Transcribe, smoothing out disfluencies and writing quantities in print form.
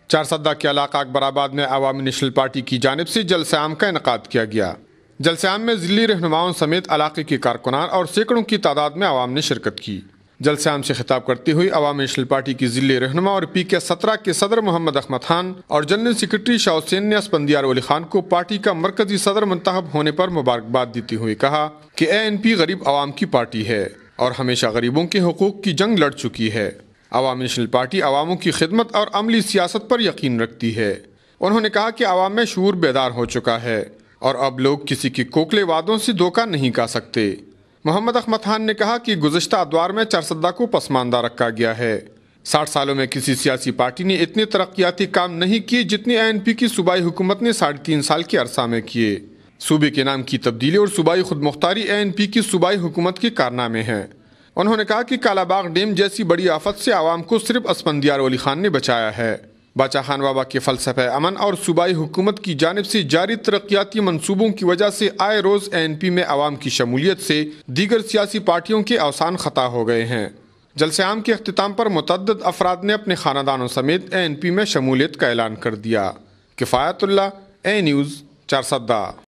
چارسدہ کے علاقہ اکبر آباد میں عوامی نیشنل پارٹی کی جانب سے جلسہ عام کا انعقاد کیا گیا۔ جلسہ عام میں ضلعی رہنماؤں سمیت علاقے کے کارکنان اور سینکڑوں کی تعداد میں عوام نے شرکت کی۔ جلسہ عام سے خطاب کرتے ہوئے عوامی نیشنل پارٹی کی ضلعی رہنما اور PK-17 کے صدر محمد احمد خان اور جنرل سیکرٹری شاہ حسین نے اسفندیار ولی خان کو پارٹی کا مرکزی صدر منتخب ہونے پر مبارکباد دیتے ہوئے کہا کہ ANP غریب عوام کی پارٹی ہے اور ہمیشہ غریبوں کے حقوق کی جنگ لڑ چکی ہے۔ عوامی نیشنل پارٹی عواموں کی خدمت اور عملی سیاست پر یقین رکھتی ہے۔ انہوں نے کہا کہ عوام میں شعور بیدار ہو چکا ہے اور اب لوگ کسی کے کوکلے وعدوں سے دھوکہ نہیں کھا سکتے۔ محمد احمد خان نے کہا کہ گزشتہ ادوار میں چارسدہ کو پسماندہ رکھا گیا ہے۔ 60 سالوں میں کسی سیاسی پارٹی نے اتنے ترقیاتی کام نہیں کیے جتنے ANP کی صوبائی حکومت نے 3.5 سال کے عرصہ میں کیے۔ صوبے کے نام کی تبدیلی اور صوبائی خود مختاری ANP کی صوبائی حکومت کے کارنامے ہیں۔ انہوں نے کہا کہ کالا باغ ڈیم جیسی بڑی آفت سے عوام کو صرف اسفندیار ولی خان نے بچایا ہے۔ باچا خان بابا کے فلسفہ امن اور صوبائی حکومت کی جانب سے جاری ترقیاتی منصوبوں کی وجہ سے آئے روز ANP میں عوام کی شمولیت سے دیگر سیاسی پارٹیوں کے اوسان خطا ہو گئے ہیں۔ جلسہ عام کے اختتام پر متعدد افراد نے اپنے خاندانوں سمیت ANP میں شمولیت کا اعلان کر دیا۔ کفایت اللہ، A نیوز، چارسدہ۔